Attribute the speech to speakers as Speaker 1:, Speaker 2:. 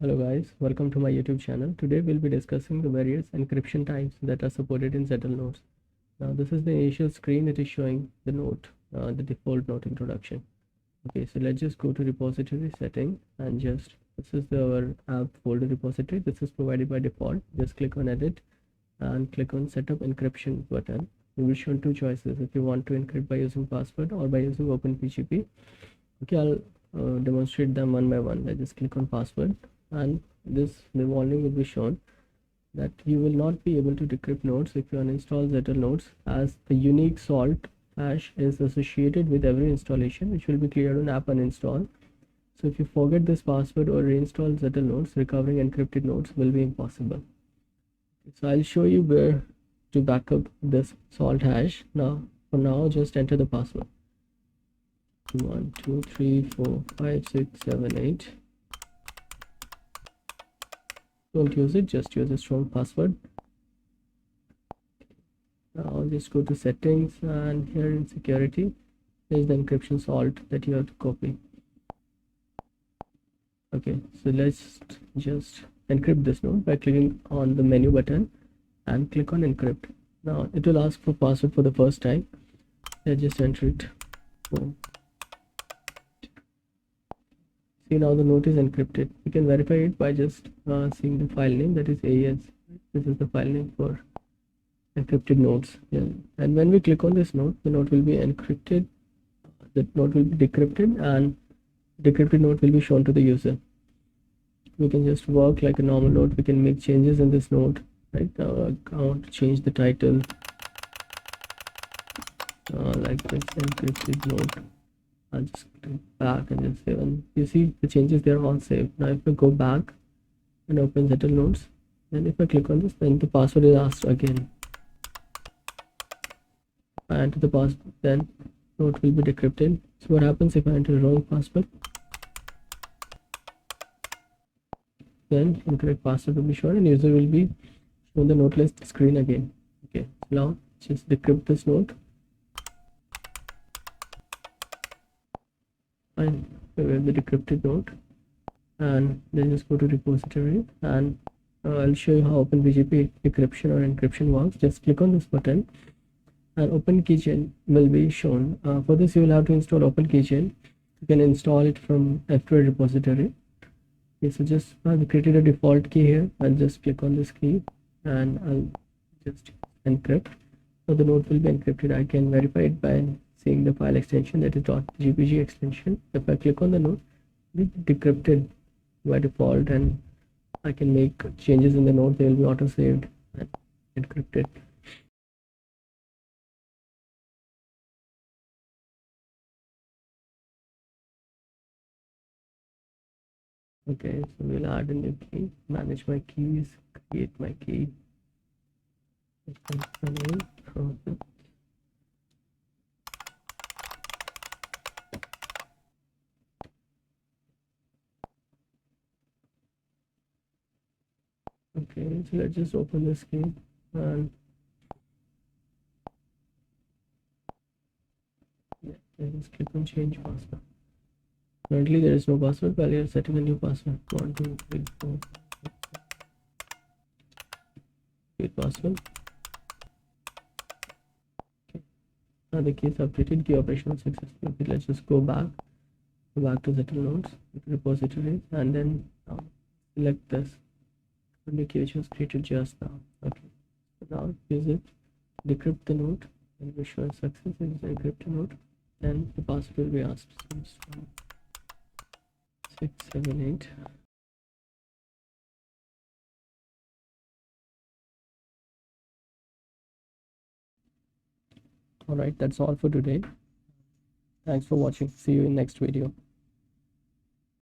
Speaker 1: Hello guys, welcome to my YouTube channel. Today we'll be discussing the various encryption types that are supported in Zettel Notes. Now this is the initial screen. It is showing the note, the default note introduction. Okay, so let's just go to repository setting and this is our app folder repository. This is provided by default. Just click on edit and click on setup encryption button. You will show two choices if you want to encrypt by using password or by using OpenPGP. Okay, I'll demonstrate them one by one. I just click on password and the warning will be shown that you will not be able to decrypt nodes if you uninstall Zettel Notes, as the unique salt hash is associated with every installation, which will be cleared on app uninstall. So if you forget this password or reinstall Zettel Notes, recovering encrypted nodes will be impossible. So I'll show you where to back up this salt hash. Now for now, just enter the password. 1 2 3 4 5 6 7 8. Don't use it, just use a strong password. Now just go to settings, and here in security there's the encryption salt that you have to copy. Okay, so let's just encrypt this node by clicking on the menu button and click on encrypt. Now it will ask for password for the first time. Let's just enter it. See, now the note is encrypted. You can verify it by just seeing the file name, that is AES. This is the file name for encrypted notes. Yeah. And when we click on this note, the note will be encrypted, the note will be decrypted, and decrypted note will be shown to the user. We can just work like a normal note. We can make changes in this note. Right now I want to change the title like this, encrypted note. I'll just click back and just save, and you see the changes, they're all saved. Now if I go back and open Zettel Notes, and if I click on this, then the password is asked again. If I enter the password, then note will be decrypted. So what happens if I enter the wrong password? Then incorrect password will be shown and user will be shown the note list screen again. Okay, now just decrypt this note. And we have the decrypted note, and then just go to repository, and I'll show you how OpenPGP decryption or encryption works. Just click on this button and OpenKeychain will be shown. For this you will have to install OpenKeychain. You can install it from F2 repository. Okay, so just I've created a default key here, and just click on this key and I'll just encrypt. So the note will be encrypted. I can verify it by seeing the file extension, that is .gpg extension. If I click on the note, it will be decrypted by default, and I can make changes in the note. They will be auto saved and encrypted. Okay, so we'll add a new key, manage my keys, create my key. Okay, so let's just open this key and just click on change password. Currently there is no password, while you're setting a new password. 1 2 3 4 create password. Okay, now the key is updated, key operational successful. Okay, let's just go back to Zettel Notes repository, and then select this the key which was created just now. Okay, so now use it, decrypt the note, and we show success is encrypted note, then the password will be asked. So 6 7 8. All right, that's all for today. Thanks for watching. See you in next video.